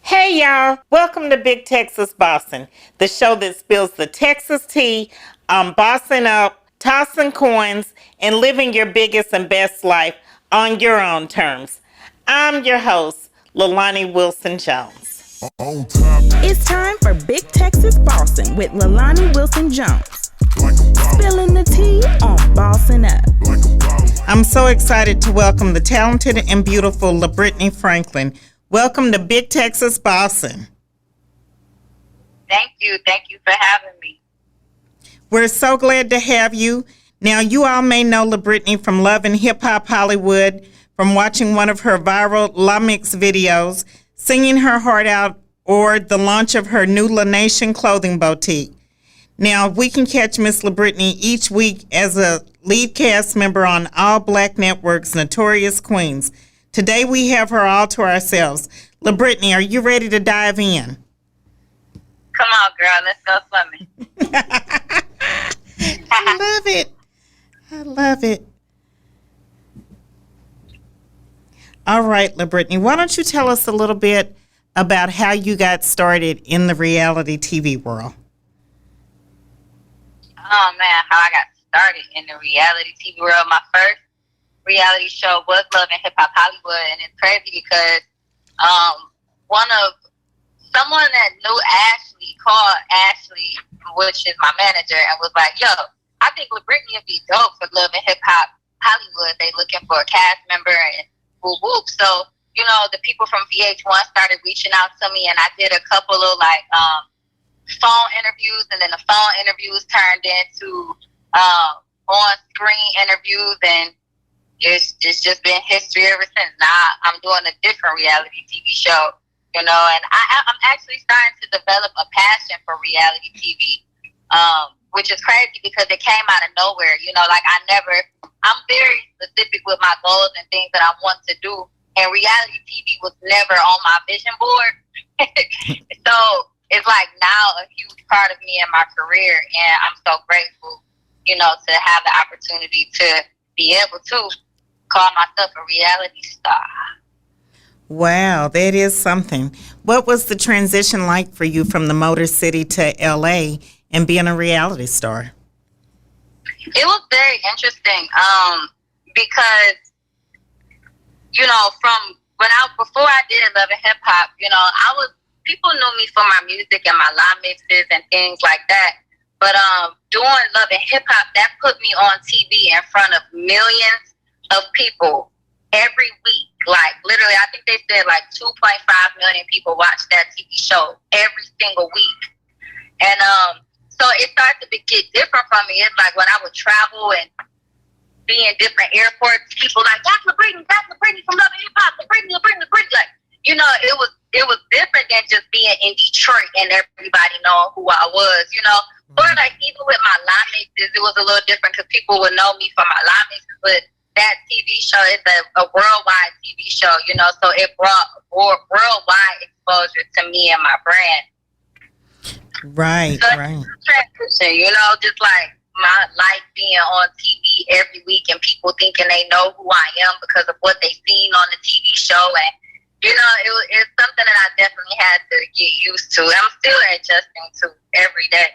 Hey y'all, welcome to Big Texas Bossin, the show that spills the Texas tea on bossing up, tossing coins, and living your biggest and best life on your own terms. I'm your host, Lalanii Wilson Jones. It's time for Big Texas Bossin with Lalanii Wilson Jones. Spilling the tea on Bossin Up. I'm so excited to welcome the talented and beautiful LaBritney Franklin. Welcome to Big Texas Bossin. Thank you. Thank you for having me. We're so glad to have you. Now, you all may know LaBritney from Love and Hip Hop Hollywood, from watching one of her viral La Mix videos, singing her heart out, or the launch of her new La Nation clothing boutique. Now, we can catch Miss LaBritney each week as a lead cast member on All Black Network's Notorious Queens. Today we have her all to ourselves. LaBritney, are you ready to dive in? Come on, girl. Let's go swimming. I love it. I love it. All right, LaBritney, why don't you tell us a little bit about how you got started in the reality TV world? Oh, man, how I got started in the reality TV world. My first reality show was Love and Hip Hop Hollywood, and it's crazy because someone that knew Ashley called Ashley, which is my manager, and was like, yo, I think LaBritney would be dope for Love and Hip Hop Hollywood. They looking for a cast member and whoop whoop. So, you know, the people from VH1 started reaching out to me, and I did a couple of phone interviews, and then the phone interviews turned into on-screen interviews, and it's just been history ever since. Now I'm doing a different reality TV show, you know, and I'm actually starting to develop a passion for reality TV, which is crazy because it came out of nowhere. You know, like I'm very specific with my goals and things that I want to do, and reality TV was never on my vision board. So it's like now a huge part of me and my career, and I'm so grateful, you know, to have the opportunity to be able to call myself a reality star. Wow, that is something. What was the transition like for you from the Motor City to LA and being a reality star? It was very interesting because, you know, before I did Love and Hip Hop, you know, people knew me for my music and my live mixes and things like that. But doing Love and Hip Hop, that put me on TV in front of millions of people every week. Like literally, I think they said like 2.5 million people watch that TV show every single week. And so it started to get different from me. It's like when I would travel and be in different airports, people like, that's LaBritney from Love and Hip Hop, LaBritney. Like, you know, it was different than just being in Detroit and everybody knowing who I was, you know. Or like even with my live mixes, it was a little different because people would know me for my live mixes, but that TV show is a worldwide TV show, you know, so it brought worldwide exposure to me and my brand. Right, so right. Transition, you know, just like my life being on TV every week and people thinking they know who I am because of what they seen on the TV show. And, you know, it's something that I definitely had to get used to. I'm still adjusting to every day.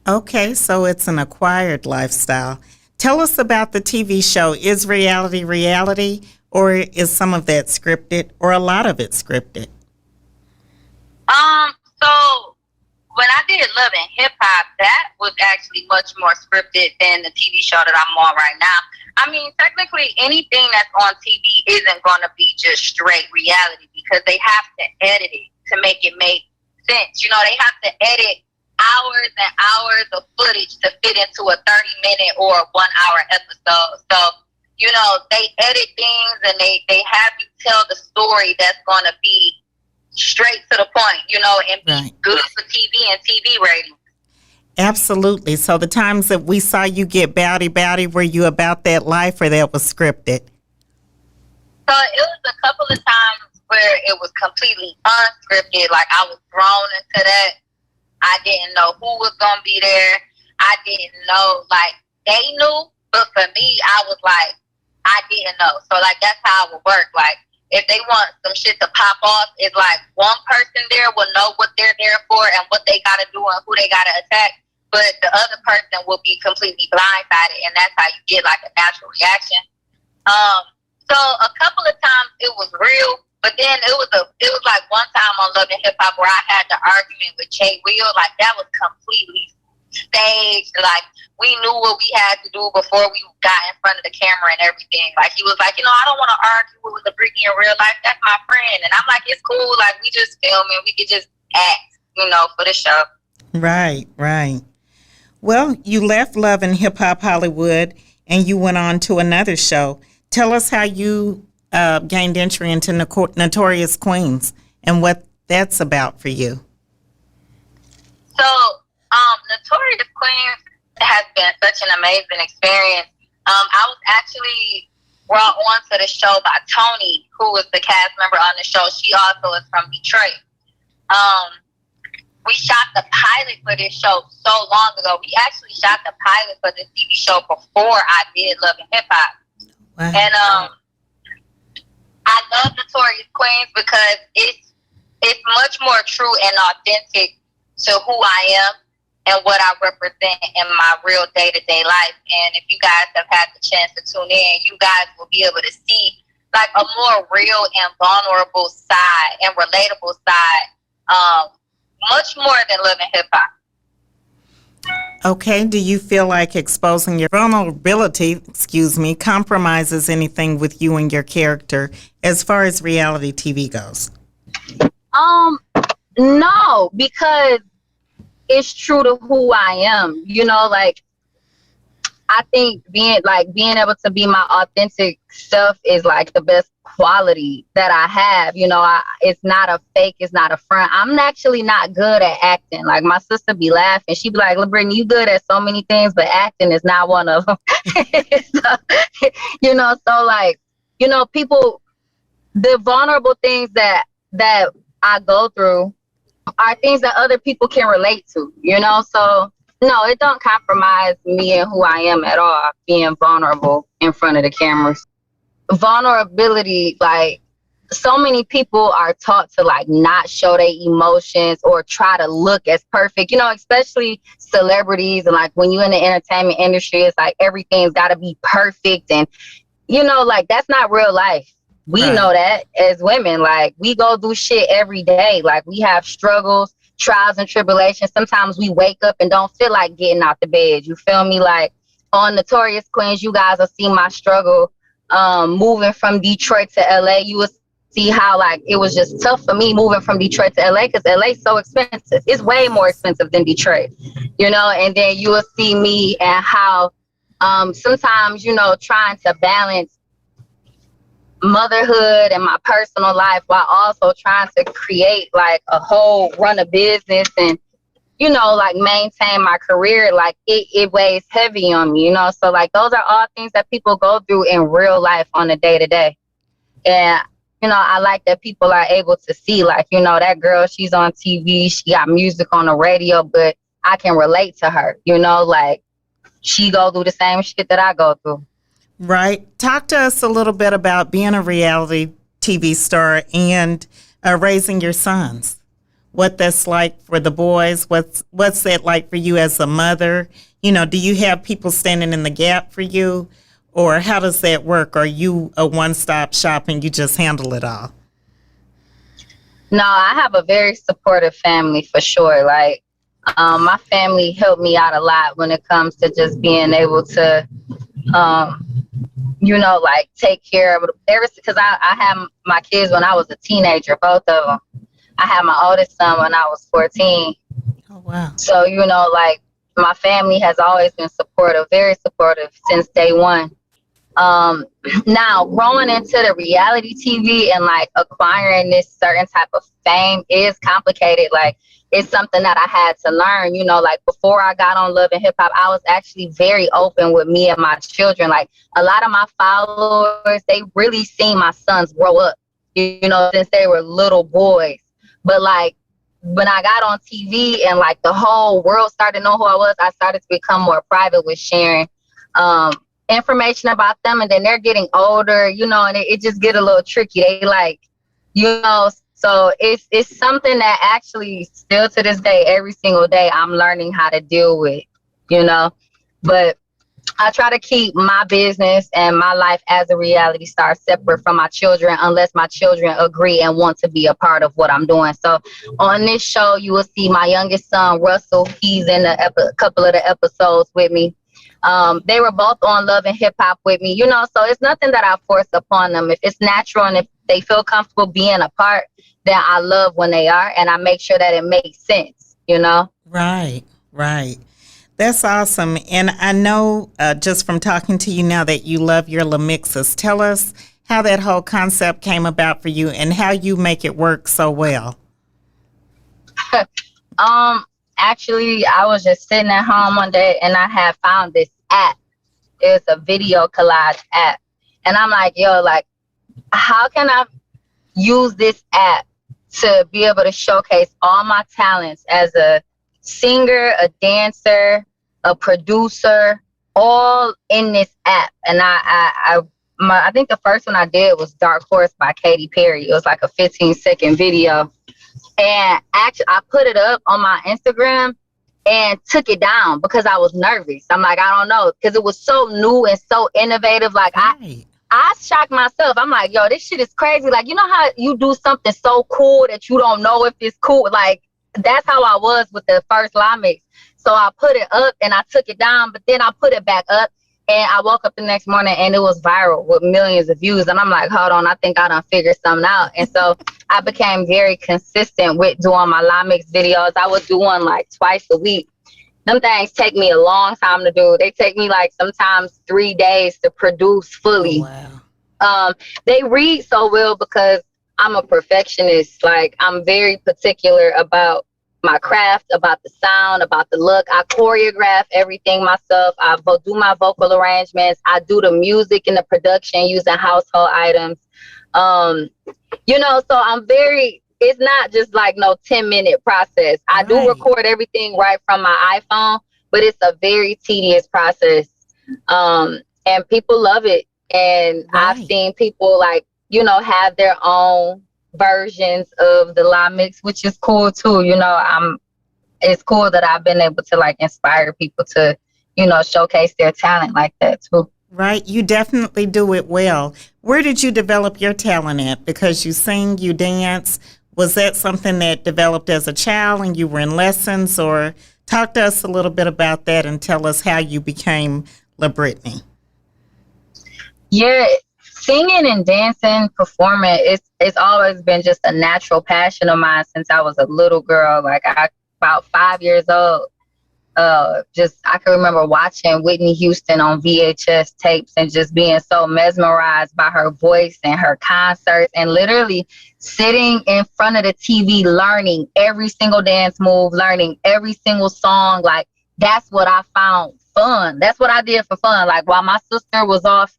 Okay, so it's an acquired lifestyle. Tell us about the TV show. Is reality, or is some of that scripted, or a lot of it scripted? So when I did Love and Hip Hop, that was actually much more scripted than the TV show that I'm on right now. I mean, technically, anything that's on TV isn't going to be just straight reality because they have to edit it to make it make sense. You know, they have to edit hours and hours of footage to fit into a 30-minute or a 1-hour episode. So, you know, they edit things and they have you tell the story that's going to be straight to the point, you know, and be good for TV and TV ratings. Absolutely. So the times that we saw you get bowdy, were you about that life or that was scripted? So it was a couple of times where it was completely unscripted. Like I was thrown into that. I didn't know who was going to be there. I didn't know, like, they knew, but for me, I was like, I didn't know. So, like, that's how it would work. Like, if they want some shit to pop off, it's like one person there will know what they're there for and what they gotta do and who they gotta attack, but the other person will be completely blindsided, and that's how you get like a natural reaction. So a couple of times it was real, but then it was like one time on Love and Hip Hop where I had the argument with Jay Will. Like, that was completely staged. Like, we knew what we had to do before we got in front of the camera and everything. Like, he was like, I don't want to argue with LaBritney in real life. That's my friend. And I'm like, it's cool. Like, we just filming. We could just act, for the show. Right, right. Well, you left Love and Hip Hop Hollywood and you went on to another show. Tell us how you gained entry into Notorious Queens and what that's about for you. So, Notorious Queens has been such an amazing experience. I was actually brought onto the show by Tony, who was the cast member on the show. She also is from Detroit. We shot the pilot for this show so long ago. We actually shot the pilot for the TV show before I did Love and Hip Hop. Wow. And I love Notorious Queens because it's much more true and authentic to who I am and what I represent in my real day-to-day life. And if you guys have had the chance to tune in, you guys will be able to see like a more real and vulnerable side and relatable side, much more than Love and Hip Hop. Okay, do you feel like exposing your vulnerability, compromises anything with you and your character as far as reality TV goes? No, because it's true to who I am. Like, I think being able to be my authentic self is like the best quality that I have. It's not a fake, it's not a front. I'm actually not good at acting. Like, my sister be laughing. She be like, LaBritney, you good at so many things, but acting is not one of them. So like, people, the vulnerable things that I go through are things that other people can relate to, So no, it don't compromise me and who I am at all, being vulnerable in front of the cameras. Vulnerability, like, so many people are taught to like not show their emotions or try to look as perfect, especially celebrities. And like, when you're in the entertainment industry, it's like everything's got to be perfect. And, like, that's not real life. We know that as women, like, we go through shit every day. Like, we have struggles, trials and tribulations. Sometimes we wake up and don't feel like getting out the bed. You feel me? Like, on Notorious Queens, you guys will see my struggle moving from Detroit to LA. You will see how like it was just tough for me moving from Detroit to LA because LA is so expensive. It's way more expensive than Detroit, and then you will see me and how sometimes, trying to balance motherhood and my personal life while also trying to create like a whole run of business and like maintain my career. Like, it weighs heavy on me, so like those are all things that people go through in real life on a day-to-day. And I like that people are able to see like, that girl, she's on TV, she got music on the radio, but I can relate to her, like, she go through the same shit that I go through. Right. Talk to us a little bit about being a reality TV star and raising your sons. What that's like for the boys. What's that like for you as a mother? Do you have people standing in the gap for you? Or how does that work? Are you a one-stop shop and you just handle it all? No, I have a very supportive family for sure. Like, my family helped me out a lot when it comes to just being able to like take care of it. Because I had my kids when I was a teenager, both of them. I had my oldest son when I was 14. Oh, wow. So, like, my family has always been supportive, very supportive since day one. Now, growing into the reality TV and, like, acquiring this certain type of fame is complicated. Like, it's something that I had to learn, like, before I got on Love and Hip Hop, I was actually very open with me and my children. Like, a lot of my followers, they really seen my sons grow up, since they were little boys. But like, when I got on TV and like the whole world started to know who I was, I started to become more private with sharing information about them, and then they're getting older, you know, and it just get a little tricky. They like, you know, so it's something that actually still to this day, every single day, I'm learning how to deal with, you know. But I try to keep my business and my life as a reality star separate from my children, unless my children agree and want to be a part of what I'm doing. So on this show, you will see my youngest son, Russell. He's in a couple of the episodes with me. They were both on Love and Hip Hop with me, you know, so it's nothing that I force upon them. If it's natural and if they feel comfortable being a part, then I love when they are, and I make sure that it makes sense, you know? Right, right. That's awesome. And I know just from talking to you now that you love your La Mixes. Tell us how that whole concept came about for you and how you make it work so well. Actually, I was just sitting at home one day and I had found this app. It's a video collage app. And I'm like, yo, like, how can I use this app to be able to showcase all my talents as a singer, a dancer, a producer, all in this app? And I think the first one I did was Dark Horse by Katy Perry. It was like a 15-second video. And actually, I put it up on my Instagram and took it down because I was nervous. I'm like, I don't know, because it was so new and so innovative. Like, Right. I shocked myself. I'm like, yo, this shit is crazy. Like, you know how you do something so cool that you don't know if it's cool? Like, that's how I was with the first live mix. So I put it up and I took it down, but then I put it back up. And I woke up the next morning and it was viral with millions of views. And I'm like, hold on, I think I done figured something out. And so I became very consistent with doing my live mix videos. I would do one like twice a week. Them things take me a long time to do. They take me like sometimes 3 days to produce fully. Wow. They read so well because I'm a perfectionist. Like, I'm very particular about my craft, about the sound, about the look. I choreograph everything myself. I do my vocal arrangements. I do the music and the production using household items. You know, so it's not just like no 10-minute process. I do record everything right from my iPhone, but it's a very tedious process. And people love it. And I've seen people like, you know, have their own versions of the live mix, which is cool too. You know, it's cool that I've been able to like inspire people to, you know, showcase their talent like that too. Right. You definitely do it well. Where did you develop your talent at? Because you sing, you dance. Was that something that developed as a child and you were in lessons? Or talk to us a little bit about that and tell us how you became LaBritney. Yeah, singing and dancing, performing, it's always been just a natural passion of mine since I was a little girl. Like, about 5 years old. I can remember watching Whitney Houston on VHS tapes and just being so mesmerized by her voice and her concerts, and literally sitting in front of the TV, learning every single dance move, learning every single song. Like, that's what I found fun. That's what I did for fun. Like, while my sister was off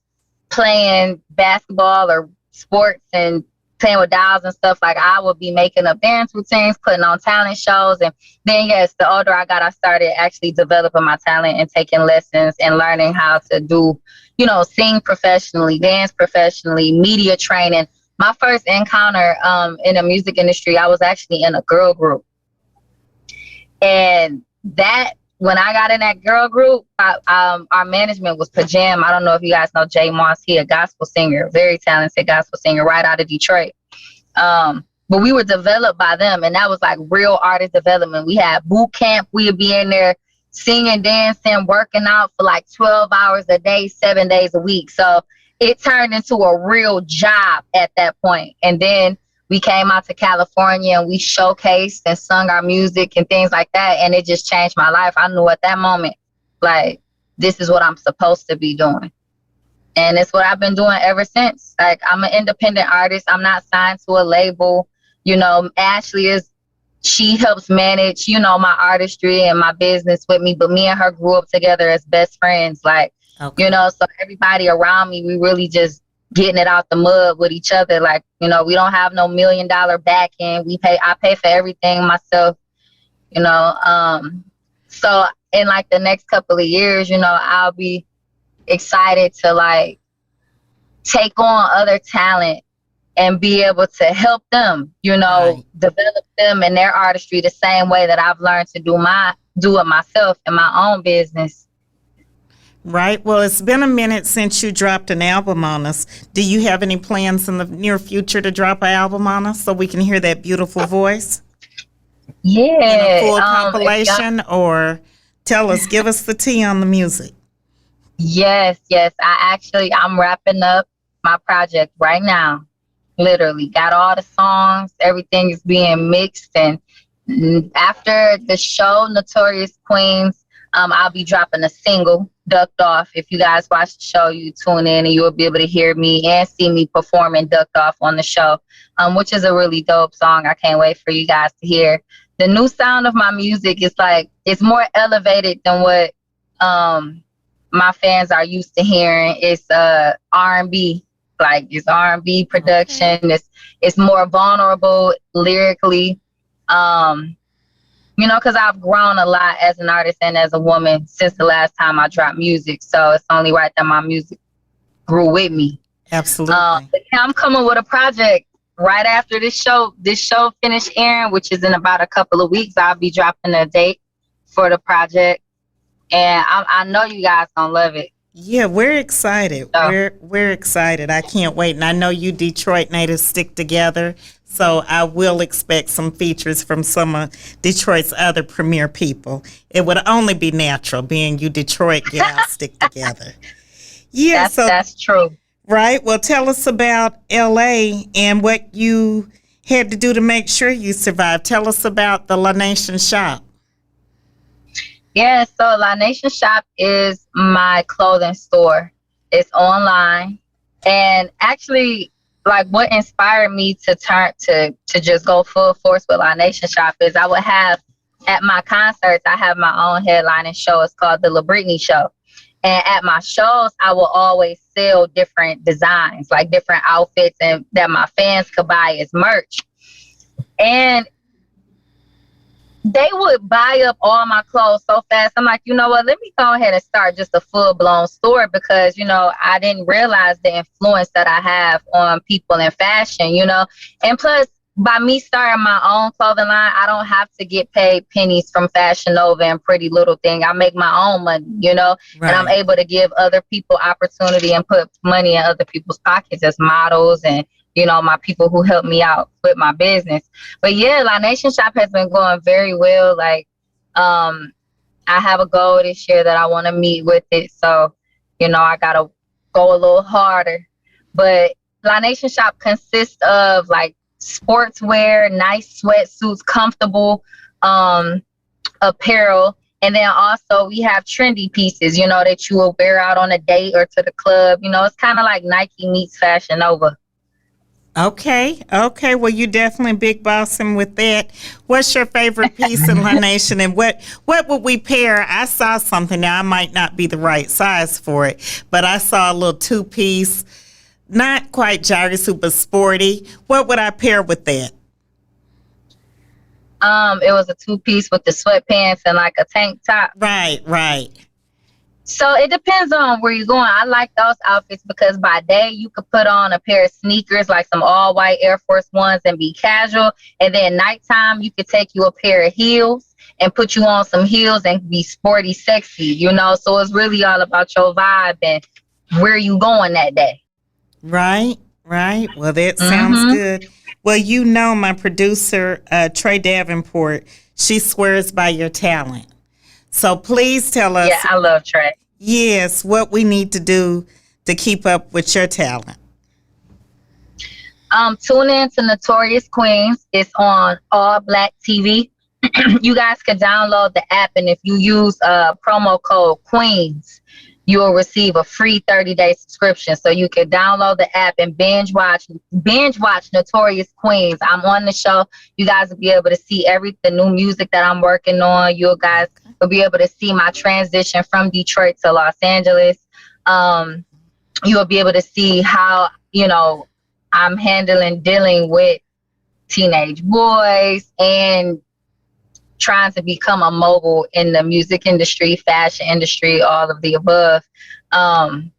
playing basketball or sports and playing with dolls and stuff, like, I would be making up dance routines, putting on talent shows. And then, yes, the older I got, I started actually developing my talent and taking lessons and learning how to do, you know, sing professionally, dance professionally, media training. My first encounter in the music industry, I was actually in a girl group. And when I got in that girl group, our management was Pajam. I don't know if you guys know Jay Moss. He a gospel singer, very talented gospel singer right out of Detroit. But we were developed by them, and that was like real artist development. We had boot camp. We'd be in there singing, dancing, working out for like 12 hours a day, 7 days a week. So it turned into a real job at that point. And then we came out to California and we showcased and sung our music and things like that. And it just changed my life. I knew at that moment, like, this is what I'm supposed to be doing. And it's what I've been doing ever since. Like, I'm an independent artist. I'm not signed to a label. You know, Ashley she helps manage, you know, my artistry and my business with me. But me and her grew up together as best friends. Like, you know, so everybody around me, we really just getting it out the mud with each other. Like, you know, we don't have no $1 million back end. I pay for everything myself, you know. So in like the next couple of years, you know, excited to like take on other talent and be able to help them, you know, Right. develop them in their artistry the same way that I've learned to do it myself in my own business. Right. Well, it's been a minute since you dropped an album on us. Do you have any plans in the near future to drop an album on us so we can hear that beautiful voice? Yeah. In a full if y'all- compilation, or give us the tea on the music. Yes. I'm wrapping up my project right now. Literally got all the songs, everything is being mixed, and after the show Notorious Queens, I'll be dropping a single, Ducked Off. If you guys watch the show, you tune in and you'll be able to hear me and see me performing Ducked Off on the show, which is a really dope song. I can't wait for you guys to hear. The new sound of my music is like, it's more elevated than what my fans are used to hearing. It's R&B. Like, it's R&B production. Okay. It's more vulnerable lyrically. You know, because I've grown a lot as an artist and as a woman since the last time I dropped music. So it's only right that my music grew with me. Absolutely. I'm coming with a project right after this show. This show finished airing, which is in about a couple of weeks. I'll be dropping a date for the project, and I know you guys gonna love it. Yeah, we're excited. So, we're excited. I can't wait. And I know you Detroit natives stick together, so I will expect some features from some of Detroit's other premier people. It would only be natural, being you Detroit gals stick together. Yeah, that's true. Right. Well, tell us about LA and what you had to do to make sure you survived. Tell us about the La Nation shop. Yeah, so La Nation Shop is my clothing store. It's online. And actually, like, what inspired me to turn to just go full force with La Nation Shop is I would have, at my concerts, I have my own headlining show. It's called the LaBritney Show. And at my shows, I will always sell different designs, like different outfits, and that my fans could buy as merch. And they would buy up all my clothes so fast. I'm like, you know what? Let me go ahead and start just a full-blown store, because, you know, I didn't realize the influence that I have on people in fashion, you know. And plus, by me starting my own clothing line, I don't have to get paid pennies from Fashion Nova and Pretty Little Thing. I make my own money, you know, right. And I'm able to give other people opportunity and put money in other people's pockets as models and, you know, my people who help me out with my business. But yeah, La Nation Shop has been going very well. Like, I have a goal this year that I want to meet with it. So, you know, I got to go a little harder. But La Nation Shop consists of like sportswear, nice sweatsuits, comfortable apparel. And then also we have trendy pieces, you know, that you will wear out on a date or to the club. You know, it's kind of like Nike meets Fashion Nova. Okay. Well, you definitely big bossing with that. What's your favorite piece in La Nation, and what would we pair? I saw something. Now, I might not be the right size for it, but I saw a little two-piece, not quite jogger suit, but sporty. What would I pair with that? It was a two-piece with the sweatpants and like a tank top. Right. So it depends on where you're going. I like those outfits because by day you could put on a pair of sneakers, like some all white Air Force Ones, and be casual. And then nighttime you could take you a pair of heels and put you on some heels and be sporty, sexy, you know. So it's really all about your vibe and where you going that day. Right. Well, that sounds good. Well, you know, my producer, Trey Davenport, she swears by your talent. So please tell us. Yeah, I love Trey. Yes, what we need to do to keep up with your talent. Tune in to Notorious Queens. It's on All Black TV. You guys can download the app, and if you use promo code Queens, you will receive a free 30-day subscription. So you can download the app and binge watch Notorious Queens. I'm on the show. You guys will be able to see the new music that I'm working on. You guys will be able to see my transition from Detroit to Los Angeles. You will be able to see how, you know, I'm dealing with teenage boys and trying to become a mogul in the music industry, fashion industry, all of the above. And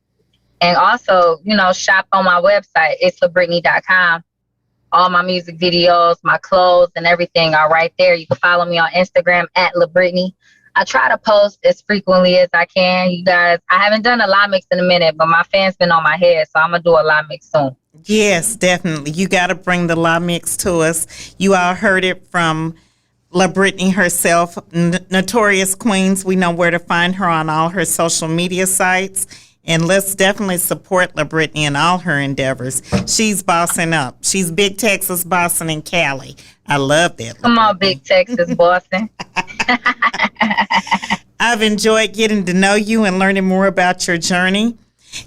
also, shop on my website. It's LaBritney.com. All my music videos, my clothes, and everything are right there. You can follow me on Instagram at LaBritney. I try to post as frequently as I can. You guys, I haven't done a live mix in a minute, but my fans been on my head, so I'm going to do a live mix soon. Yes, definitely. You got to bring the live mix to us. You all heard it from LaBritney herself, Notorious Queens. We know where to find her on all her social media sites. And let's definitely support LaBritney in all her endeavors. She's bossing up. She's Big Texas bossing in Cali. I love that. Come on, Big Texas bossing. I've enjoyed getting to know you and learning more about your journey.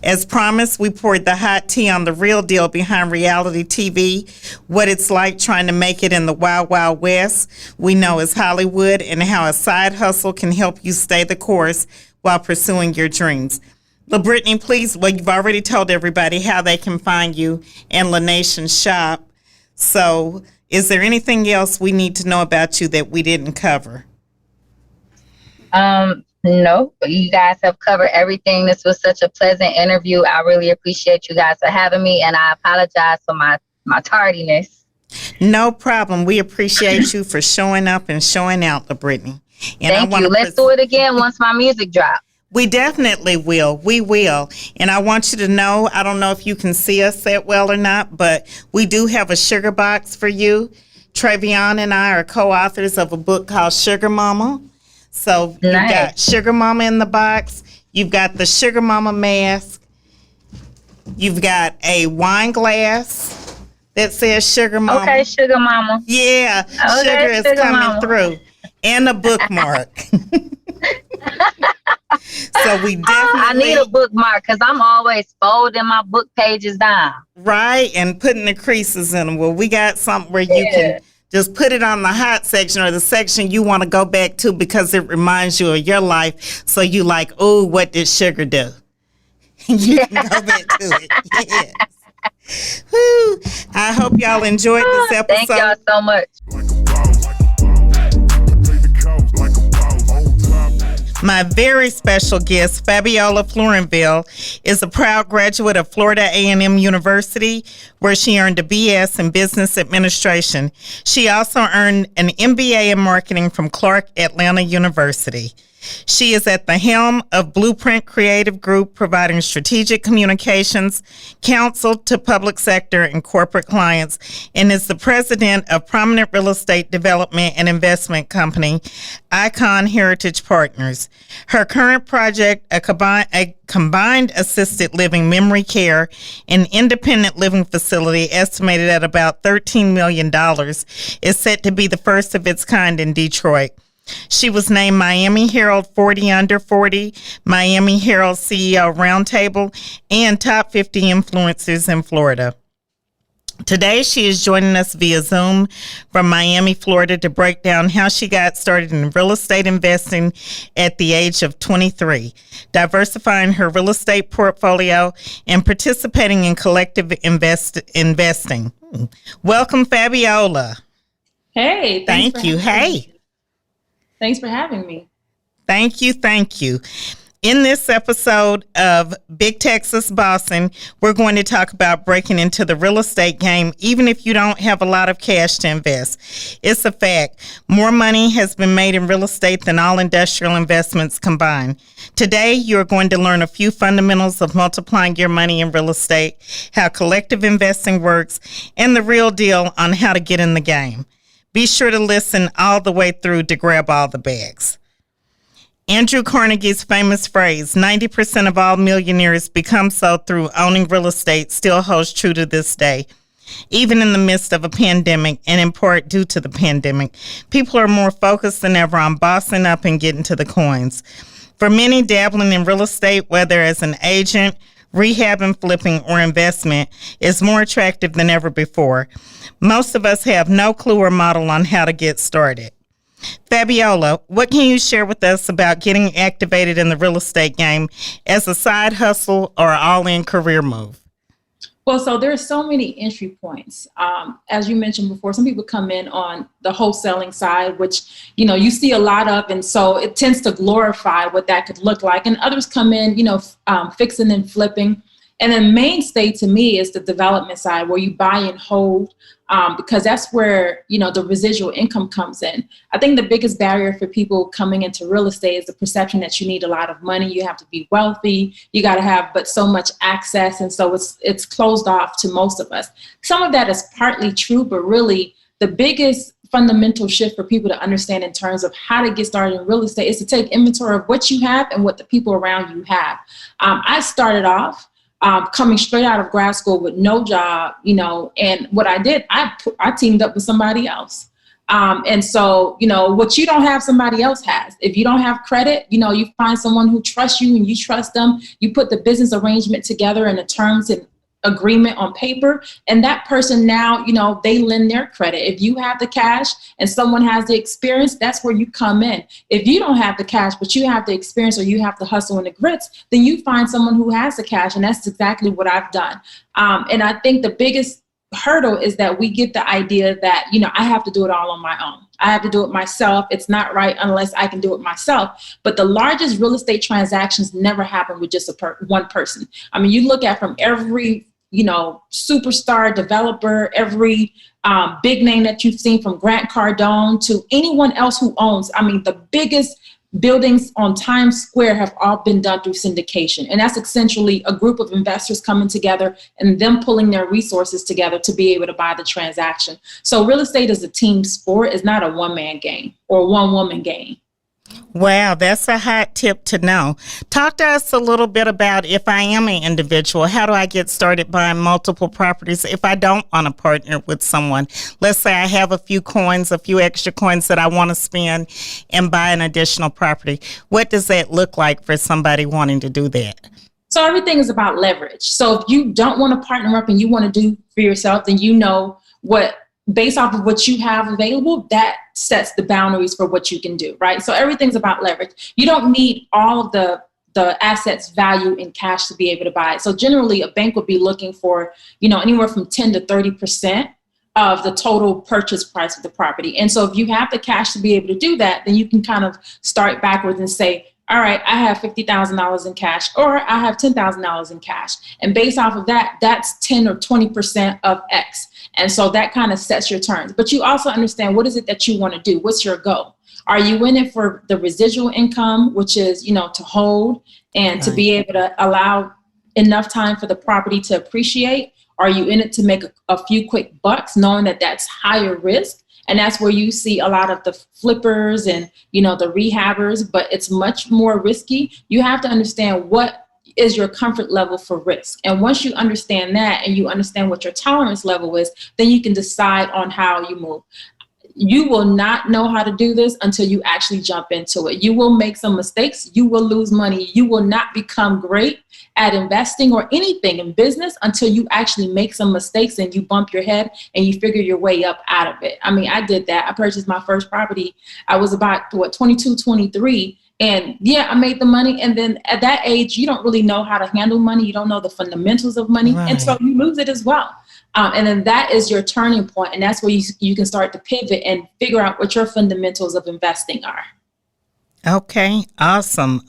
As promised, we poured the hot tea on the real deal behind reality TV, what it's like trying to make it in the Wild Wild West we know as Hollywood, and how a side hustle can help you stay the course while pursuing your dreams. LaBritney, please, you've already told everybody how they can find you and La Nation shop. So is there anything else we need to know about you that we didn't cover? No, you guys have covered everything. This was such a pleasant interview. I really appreciate you guys for having me, and I apologize for my tardiness. No problem. We appreciate you for showing up and showing out, LaBritney. Thank you. Let's do it again once my music drops. We definitely will. We will. And I want you to know, I don't know if you can see us that well or not, but we do have a sugar box for you. Travion and I are co-authors of a book called Sugar Mama. So You've got Sugar Mama in the box. You've got the Sugar Mama mask. You've got a wine glass that says Sugar Mama. Okay, Sugar Mama. Yeah, okay, sugar is Sugar coming Mama. through. And a bookmark. So we definitely... I need a bookmark because I'm always folding my book pages down. Right, and putting the creases in them. Well, we got something where you can just put it on the hot section or the section you want to go back to because it reminds you of your life. So you like, oh, what did sugar do? You can go back to it. Yes. Woo. I hope y'all enjoyed this episode. Thank y'all so much. My very special guest, Fabiola Florinville, is a proud graduate of Florida A&M University, where she earned a BS in Business Administration. She also earned an MBA in Marketing from Clark Atlanta University. She is at the helm of Blueprint Creative Group, providing strategic communications, counsel to public sector and corporate clients, and is the president of prominent real estate development and investment company, Icon Heritage Partners. Her current project, a combined assisted living, memory care, and independent living facility estimated at about $13 million, is set to be the first of its kind in Detroit. She was named Miami Herald 40 Under 40, Miami Herald CEO Roundtable, and Top 50 Influencers in Florida. Today, she is joining us via Zoom from Miami, Florida, to break down how she got started in real estate investing at the age of 23, diversifying her real estate portfolio, and participating in collective investing. Welcome, Fabiola. Hey. Thank you. Hey. Thanks for having me. Thank you. Thank you. In this episode of Big Texas Bossin, we're going to talk about breaking into the real estate game, even if you don't have a lot of cash to invest. It's a fact. More money has been made in real estate than all industrial investments combined. Today, you're going to learn a few fundamentals of multiplying your money in real estate, how collective investing works, and the real deal on how to get in the game. Be sure to listen all the way through to grab all the bags. Andrew Carnegie's famous phrase, 90% of all millionaires become so through owning real estate, still holds true to this day. Even in the midst of a pandemic, and in part due to the pandemic, people are more focused than ever on bossing up and getting to the coins. For many, dabbling in real estate, whether as an agent, rehab and flipping, or investment, is more attractive than ever before. Most of us have no clue or model on how to get started. Fabiola, what can you share with us about getting activated in the real estate game as a side hustle or all-in career move? Well, so there are so many entry points. As you mentioned before, some people come in on the wholesaling side, which, you see a lot of. And so it tends to glorify what that could look like. And others come in, fixing and flipping. And then mainstay to me is the development side, where you buy and hold, because that's where, the residual income comes in. I think the biggest barrier for people coming into real estate is the perception that you need a lot of money. You have to be wealthy. You got to have but so much access. And so it's closed off to most of us. Some of that is partly true, but really the biggest fundamental shift for people to understand in terms of how to get started in real estate is to take inventory of what you have and what the people around you have. I started off coming straight out of grad school with no job, and what I did, I teamed up with somebody else. And so, what you don't have, somebody else has. If you don't have credit, you find someone who trusts you and you trust them. You put the business arrangement together and the terms and agreement on paper, and that person now, they lend their credit. If you have the cash and someone has the experience, that's where you come in. If you don't have the cash, but you have the experience or you have the hustle and the grits, then you find someone who has the cash. And that's exactly what I've done. And I think the biggest hurdle is that we get the idea that, I have to do it all on my own. I have to do it myself. It's not right unless I can do it myself. But the largest real estate transactions never happen with just one person. I mean, you look at from every superstar developer, every big name that you've seen, from Grant Cardone to anyone else who owns. I mean, the biggest buildings on Times Square have all been done through syndication. And that's essentially a group of investors coming together and them pulling their resources together to be able to buy the transaction. So real estate is a team sport. It's not a one-man game or one-woman game. Wow, that's a hot tip to know. Talk to us a little bit about, if I am an individual, how do I get started buying multiple properties if I don't want to partner with someone? Let's say I have a few extra coins that I want to spend and buy an additional property. What does that look like for somebody wanting to do that? So everything is about leverage. So if you don't want to partner up and you want to do for yourself, then based off of what you have available, that sets the boundaries for what you can do, right? So everything's about leverage. You don't need all of the assets value in cash to be able to buy it. So generally, a bank would be looking for, anywhere from 10 to 30% of the total purchase price of the property. And so if you have the cash to be able to do that, then you can kind of start backwards and say, all right, I have $50,000 in cash, or I have $10,000 in cash. And based off of that, that's 10 or 20% of X. And so that kind of sets your terms. But you also understand, what is it that you want to do? What's your goal? Are you in it for the residual income, which is, to hold and to be able to allow enough time for the property to appreciate? Are you in it to make a few quick bucks, knowing that that's higher risk? And that's where you see a lot of the flippers and, the rehabbers, but it's much more risky. You have to understand what is your comfort level for risk. And once you understand that and you understand what your tolerance level is, then you can decide on how you move. You will not know how to do this until you actually jump into it. You will make some mistakes. You will lose money. You will not become great at investing or anything in business until you actually make some mistakes and you bump your head and you figure your way up out of it. I mean, I did that. I purchased my first property. I was about 22, 23. And yeah, I made the money. And then at that age, you don't really know how to handle money. You don't know the fundamentals of money. Right. And so you lose it as well. And then that is your turning point. And that's where you can start to pivot and figure out what your fundamentals of investing are. Okay, awesome.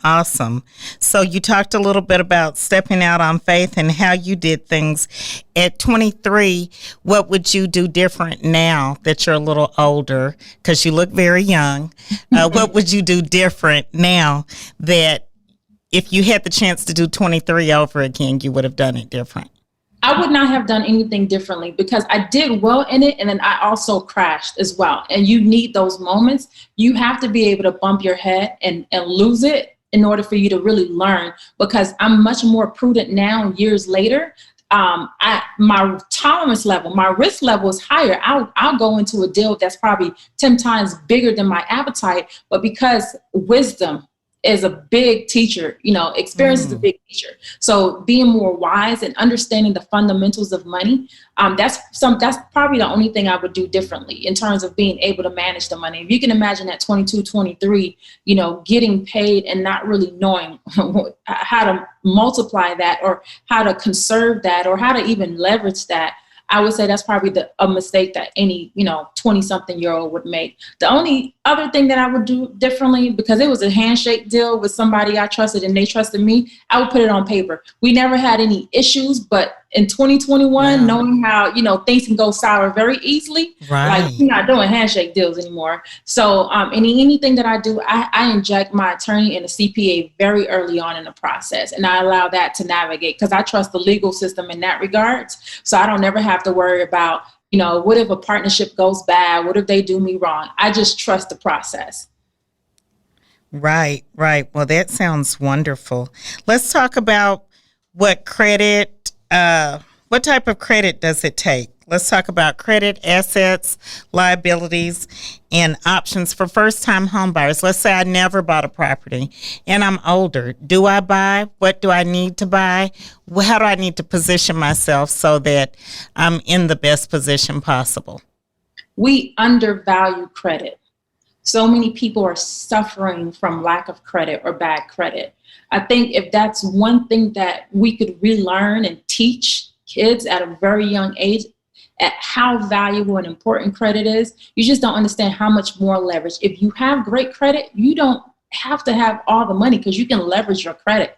So you talked a little bit about stepping out on faith and how you did things. At 23, what would you do different now that you're a little older? Because you look very young. What would you do different now that if you had the chance to do 23 over again, you would have done it different? I would not have done anything differently because I did well in it. And then I also crashed as well. And you need those moments. You have to be able to bump your head and lose it in order for you to really learn, because I'm much more prudent now years later. My tolerance level, my risk level is higher. I'll go into a deal that's probably 10 times bigger than my appetite, but because wisdom is a big teacher. Experience is a big teacher. So being more wise and understanding the fundamentals of money, that's probably the only thing I would do differently in terms of being able to manage the money. If you can imagine at 22, 23, getting paid and not really knowing how to multiply that or how to conserve that or how to even leverage that, I would say that's probably a mistake that any, 20-something-year-old would make. The only other thing that I would do differently, because it was a handshake deal with somebody I trusted and they trusted me, I would put it on paper. We never had any issues, but in 2021, knowing how, things can go sour very easily, like we're not doing handshake deals anymore. So anything that I do, I inject my attorney and a CPA very early on in the process. And I allow that to navigate because I trust the legal system in that regards. So I don't never have to worry about, what if a partnership goes bad? What if they do me wrong? I just trust the process. Right. Well, that sounds wonderful. Let's talk about what type of credit does it take? Let's talk about credit, assets, liabilities, and options for first-time home buyers. Let's say I never bought a property and I'm older. Do I buy? What do I need to buy? How do I need to position myself so that I'm in the best position possible? We undervalue credit. So many people are suffering from lack of credit or bad credit. I think if that's one thing that we could relearn and teach kids at a very young age, at how valuable and important credit is, you just don't understand how much more leverage. If you have great credit, you don't have to have all the money because you can leverage your credit.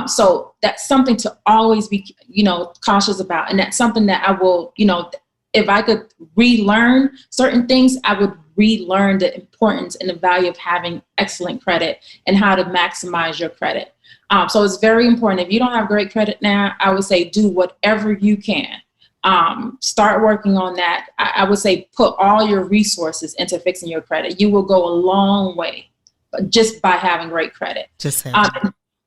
So that's something to always be, cautious about. And that's something that I will, if I could relearn certain things, I would relearn the importance and the value of having excellent credit and how to maximize your credit. So it's very important. If you don't have great credit now, I would say do whatever you can. Start working on that. I would say put all your resources into fixing your credit. You will go a long way just by having great credit.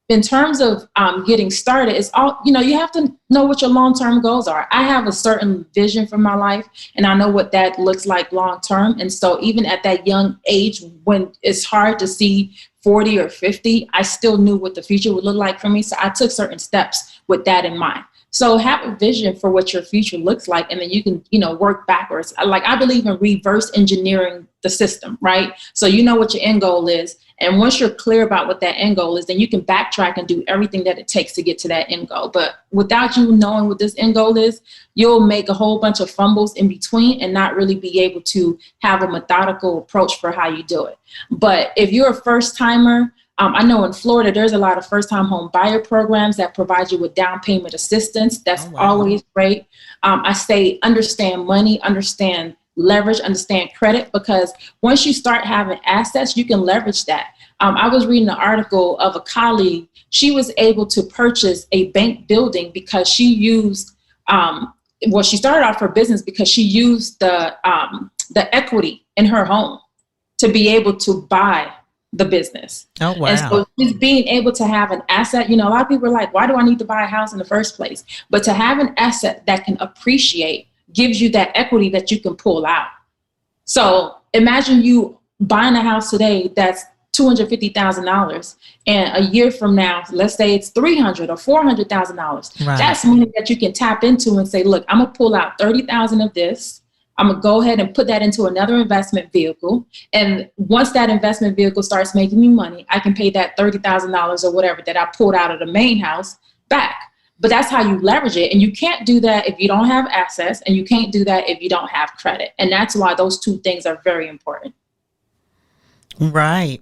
In terms of getting started, it's all, you have to know what your long-term goals are. I have a certain vision for my life and I know what that looks like long-term. And so even at that young age, when it's hard to see 40 or 50, I still knew what the future would look like for me. So I took certain steps with that in mind. So have a vision for what your future looks like, and then you can, work backwards. Like I believe in reverse engineering the system, right? So you know what your end goal is. And once you're clear about what that end goal is, then you can backtrack and do everything that it takes to get to that end goal. But without you knowing what this end goal is, you'll make a whole bunch of fumbles in between and not really be able to have a methodical approach for how you do it. But if you're a first timer, I know in Florida, there's a lot of first-time home buyer programs that provide you with down payment assistance. That's always great. I say understand money, understand leverage, understand credit, because once you start having assets, you can leverage that. I was reading an article of a colleague. She was able to purchase a bank building because she used, she started off her business because she used the equity in her home to be able to buy the business. Oh, wow. And so just being able to have an asset, a lot of people are like, why do I need to buy a house in the first place? But to have an asset that can appreciate gives you that equity that you can pull out. So imagine you buying a house today that's $250,000, and a year from now, let's say it's $300,000 or $400,000. Right. That's money that you can tap into and say, look, I'm gonna pull out $30,000 of this. I'm going to go ahead and put that into another investment vehicle. And once that investment vehicle starts making me money, I can pay that $30,000 or whatever that I pulled out of the main house back. But that's how you leverage it. And you can't do that if you don't have assets, and you can't do that if you don't have credit. And that's why those two things are very important. Right.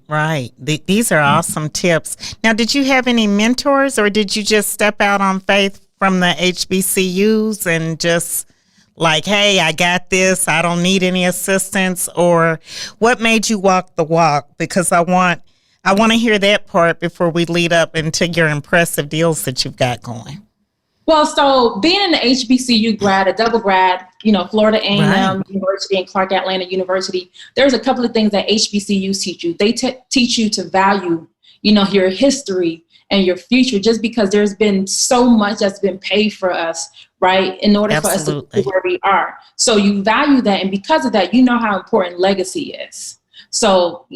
These are awesome tips. Now, did you have any mentors, or did you just step out on faith from the HBCUs and just like, hey, I got this, I don't need any assistance? Or what made you walk the walk? Because I want to hear that part before we lead up into your impressive deals that you've got going. Well, so being an HBCU grad, a double grad, Florida A&M University and Clark Atlanta University, there's a couple of things that HBCUs teach you. They teach you to value, your history and your future, just because there's been so much that's been paid for us, right, in order for us to be where we are. So you value that, and because of that, you know how important legacy is. So,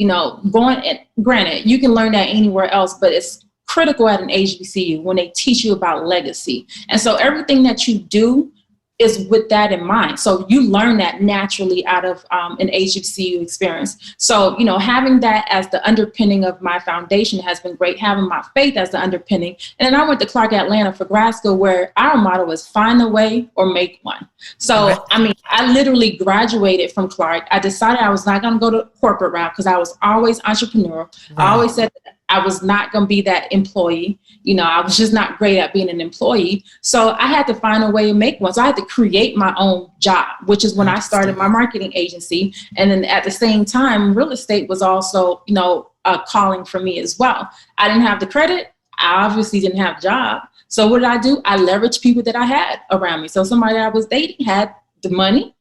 granted, you can learn that anywhere else, but it's critical at an HBCU when they teach you about legacy. And so everything that you do is with that in mind. So you learn that naturally out of an HBCU experience. So, having that as the underpinning of my foundation has been great, having my faith as the underpinning. And then I went to Clark Atlanta for grad school, where our motto was find a way or make one. So, I literally graduated from Clark. I decided I was not going to go the corporate route because I was always entrepreneur. Right. I always said that I was not going to be that employee. I was just not great at being an employee. So I had to find a way to make one. So I had to create my own job, which is when I started my marketing agency. And then at the same time, real estate was also, a calling for me as well. I didn't have the credit. I obviously didn't have a job. So what did I do? I leveraged people that I had around me. So somebody that I was dating had the money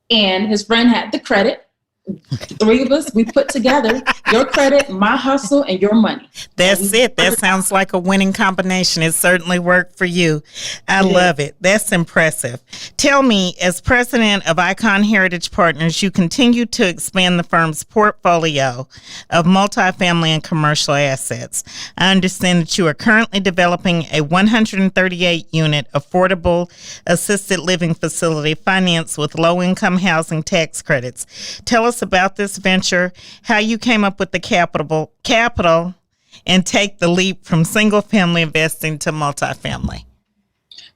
and his friend had the credit. The three of us, we put together your credit, my hustle, and your money. That's it. That sounds like a winning combination. It certainly worked for you. I love it. That's impressive. Tell me, as president of Icon Heritage Partners, you continue to expand the firm's portfolio of multifamily and commercial assets. I understand that you are currently developing a 138-unit affordable assisted living facility financed with low-income housing tax credits. Tell us about this venture, how you came up with the capital and take the leap from single family investing to multifamily.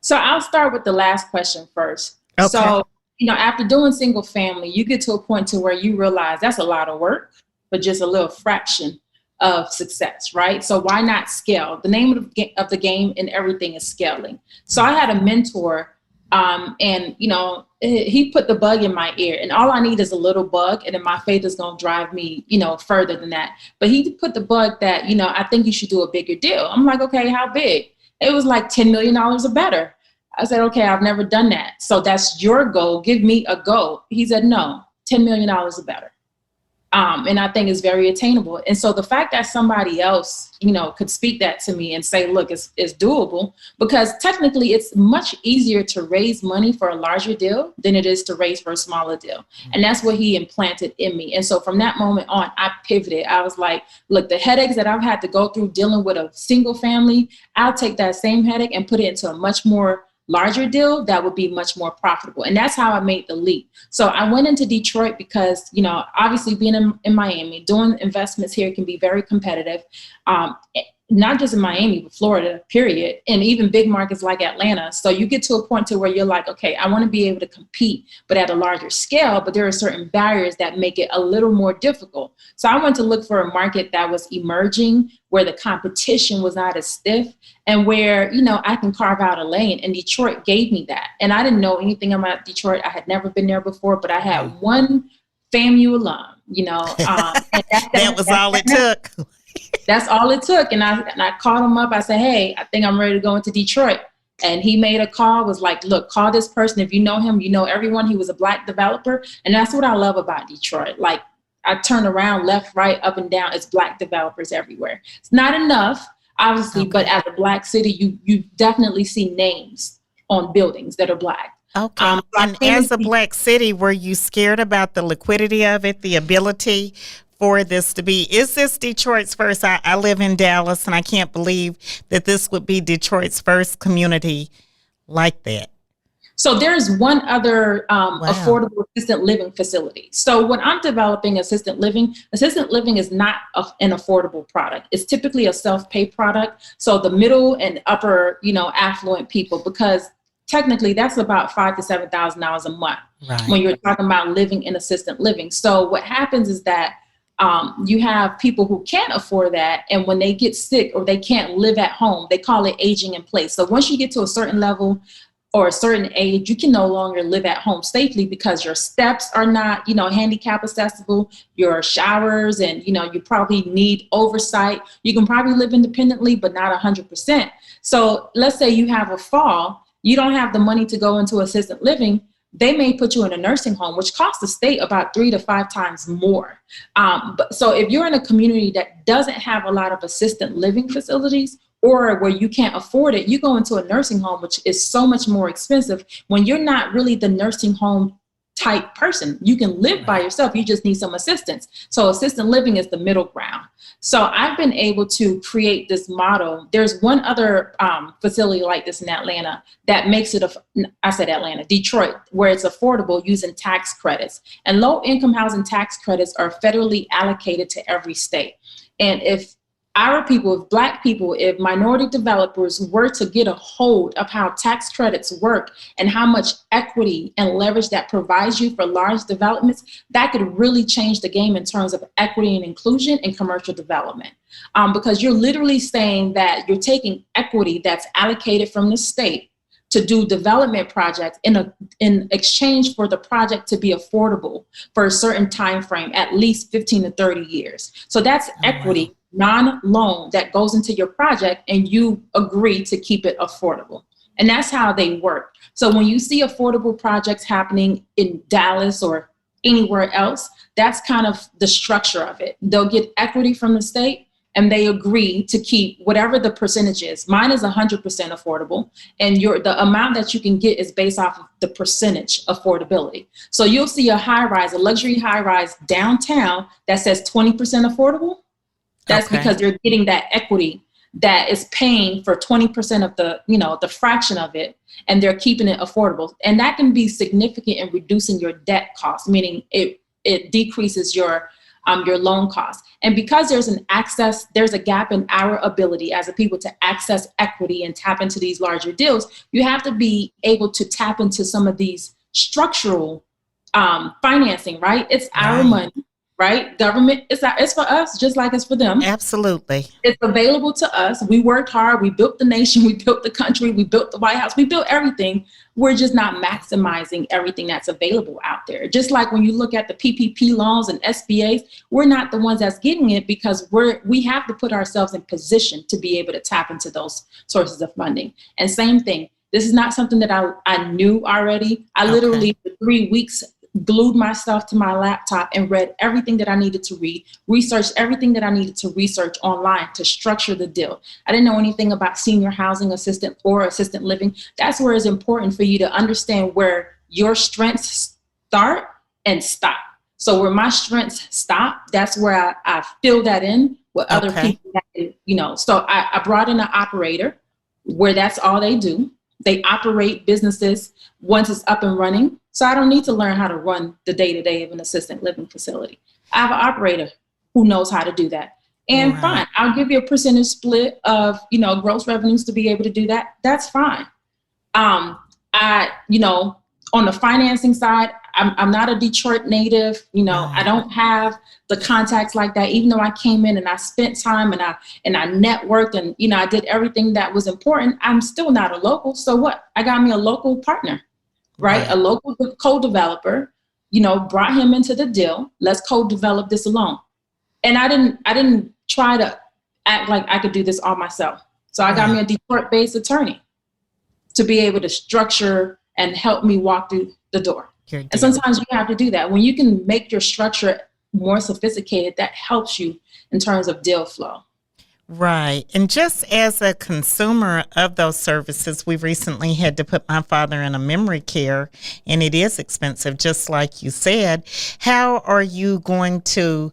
So I'll start with the last question first. Okay. So, after doing single family, you get to a point to where you realize that's a lot of work, but just a little fraction of success, right? So why not scale? The name of the game in everything is scaling. So I had a mentor and he put the bug in my ear, and all I need is a little bug, and then my faith is going to drive me, further than that. But he put the bug that, I think you should do a bigger deal. I'm like, okay, how big? It was like $10 million or better. I said, okay, I've never done that. So that's your goal. Give me a goal. He said, no, $10 million or better. And I think it's very attainable. And so the fact that somebody else, could speak that to me and say, look, it's doable, because technically it's much easier to raise money for a larger deal than it is to raise for a smaller deal. And that's what he implanted in me. And so from that moment on, I pivoted. I was like, look, the headaches that I've had to go through dealing with a single family, I'll take that same headache and put it into a much more larger deal that would be much more profitable. And that's how I made the leap. So I went into Detroit because, obviously being in Miami, doing investments here can be very competitive. Not just in Miami, but Florida, period. And even big markets like Atlanta. So you get to a point to where you're like, okay, I want to be able to compete, but at a larger scale, but there are certain barriers that make it a little more difficult. So I went to look for a market that was emerging, where the competition was not as stiff, and where, I can carve out a lane. And Detroit gave me that. And I didn't know anything about Detroit. I had never been there before, but I had one FAMU alum, and that was all it took. That's all it took. And I called him up. I said, hey, I think I'm ready to go into Detroit. And he made a call, was like, look, call this person. If you know him, you know everyone. He was a Black developer. And that's what I love about Detroit. Like, I turn around, left, right, up and down. It's Black developers everywhere. It's not enough, obviously, but as a Black city, you definitely see names on buildings that are Black. Okay. And as a Black city, were you scared about the liquidity of it, the ability for this to be, is this Detroit's first? I live in Dallas, and I can't believe that this would be Detroit's first community like that. So there's one other affordable assisted living facility. So when I'm developing assisted living is not an affordable product. It's typically a self-pay product. So the middle and upper, affluent people, because technically that's about $5,000 to $7,000 a month when you're talking about living in assisted living. So what happens is that you have people who can't afford that, and when they get sick or they can't live at home, they call it aging in place. So once you get to a certain level or a certain age, you can no longer live at home safely because your steps are not, handicap accessible, your showers, and, you probably need oversight. You can probably live independently, but not 100%. So let's say you have a fall, you don't have the money to go into assisted living. They may put you in a nursing home, which costs the state about 3 to 5 times more. So if you're in a community that doesn't have a lot of assisted living facilities, or where you can't afford it, you go into a nursing home, which is so much more expensive when you're not really the nursing home type person. You can live by yourself. You just need some assistance. So assisted living is the middle ground. So I've been able to create this model. There's one other facility like this in Atlanta that makes it, Detroit, where it's affordable using tax credits. And low income housing tax credits are federally allocated to every state. And if our people, if Black people, if minority developers were to get a hold of how tax credits work and how much equity and leverage that provides you for large developments, that could really change the game in terms of equity and inclusion in commercial development. Because you're literally saying that you're taking equity that's allocated from the state to do development projects in exchange for the project to be affordable for a certain time frame, at least 15 to 30 years. So that's equity, non-loan, that goes into your project, and you agree to keep it affordable. And that's how they work. So when you see affordable projects happening in Dallas or anywhere else, that's kind of the structure of it. They'll get equity from the state, and they agree to keep whatever the percentage is. Mine is 100% affordable, and the amount that you can get is based off of the percentage affordability. So you'll see a high-rise, a luxury high-rise downtown that says 20% affordable. That's because you're getting that equity that is paying for 20% of the fraction of it, and they're keeping it affordable. And that can be significant in reducing your debt cost, meaning it decreases your loan costs. And because there's a gap in our ability as a people to access equity and tap into these larger deals, you have to be able to tap into some of these structural financing, right? It's our money, right? Government, it's for us, just like it's for them. Absolutely. It's available to us. We worked hard. We built the nation. We built the country. We built the White House. We built everything. We're just not maximizing everything that's available out there. Just like when you look at the PPP loans and SBAs, we're not the ones that's getting it because we have to put ourselves in position to be able to tap into those sources of funding. And same thing. This is not something that I knew already. I literally, for 3 weeks, glued myself to my laptop and read everything that I needed to read, researched everything that I needed to research online to structure the deal. I didn't know anything about senior housing assistant or assistant living. That's where it's important for you to understand where your strengths start and stop. So where my strengths stop, that's where I fill that in with other people. So I brought in an operator where that's all they do. They operate businesses once it's up and running. So I don't need to learn how to run the day-to-day of an assisted living facility. I have an operator who knows how to do that. And fine, I'll give you a percentage split of, gross revenues to be able to do that. That's fine. On the financing side, I'm not a Detroit native. I don't have the contacts like that, even though I came in and I spent time and I networked and, I did everything that was important. I'm still not a local. So what? I got me a local partner, right? A local co-developer, brought him into the deal. Let's co-develop this alone. And I didn't try to act like I could do this all myself. So I got me a Detroit-based attorney to be able to structure and help me walk through the door. And sometimes you have to do that. When you can make your structure more sophisticated, that helps you in terms of deal flow. Right. And just as a consumer of those services, we recently had to put my father in a memory care, and it is expensive, just like you said. How are you going to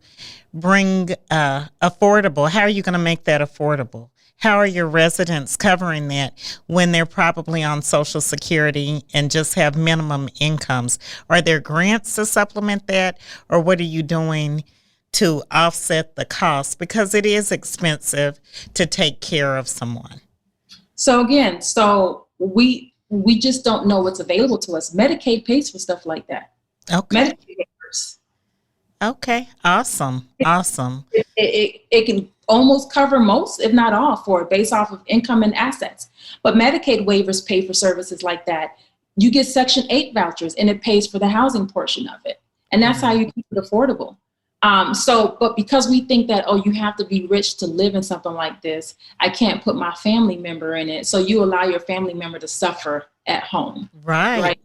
bring affordable? How are you going to make that affordable? How are your residents covering that when they're probably on Social Security and just have minimum incomes? Are there grants to supplement that, or what are you doing to offset the cost? Because it is expensive to take care of someone. So again, we just don't know what's available to us. Medicaid pays for stuff like that. Okay. Medicaid pays. Okay. Awesome. It can almost cover most, if not all, for it based off of income and assets. But Medicaid waivers pay for services like that. You get Section 8 vouchers and it pays for the housing portion of it. And that's how you keep it affordable. But because we think that, you have to be rich to live in something like this, I can't put my family member in it. So you allow your family member to suffer at home. Right.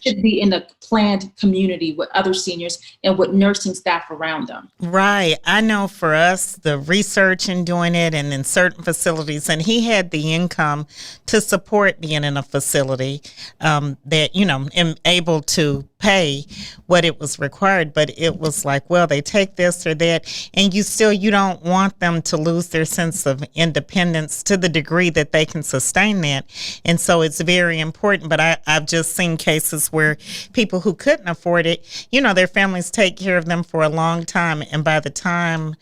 Should be in a planned community with other seniors and with nursing staff around them. Right. I know for us, the research in doing it and in certain facilities, and he had the income to support being in a facility that, and able to pay what it was required, but it was like, well, they take this or that, and you don't want them to lose their sense of independence to the degree that they can sustain that. And so it's very important. But I've just seen cases where people who couldn't afford it, their families take care of them for a long time, and by the time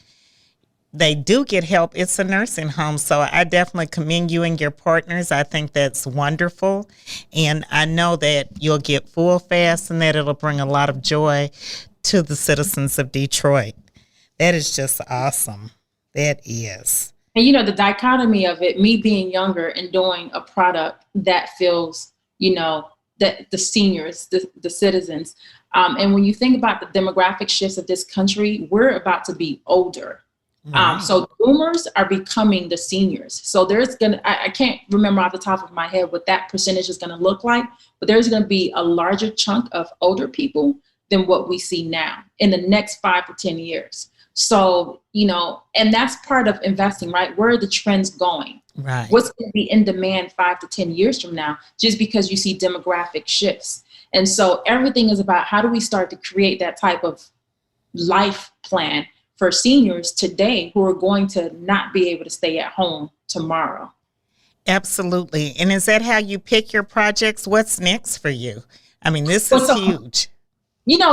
they do get help, it's a nursing home. So I definitely commend you and your partners. I think that's wonderful. And I know that you'll get full fast and that it'll bring a lot of joy to the citizens of Detroit. That is just awesome. That is. And, the dichotomy of it, me being younger and doing a product that feels, that the seniors, the citizens. And when you think about the demographic shifts of this country, we're about to be older. So boomers are becoming the seniors. So there's I can't remember off the top of my head what that percentage is going to look like, but there's going to be a larger chunk of older people than what we see now in the next 5 to 10 years. So, and that's part of investing, right? Where are the trends going? Right. What's going to be in demand 5 to 10 years from now, just because you see demographic shifts. And so everything is about how do we start to create that type of life plan for seniors today who are going to not be able to stay at home tomorrow. Absolutely. And is that how you pick your projects? What's next for you? I mean, this is huge.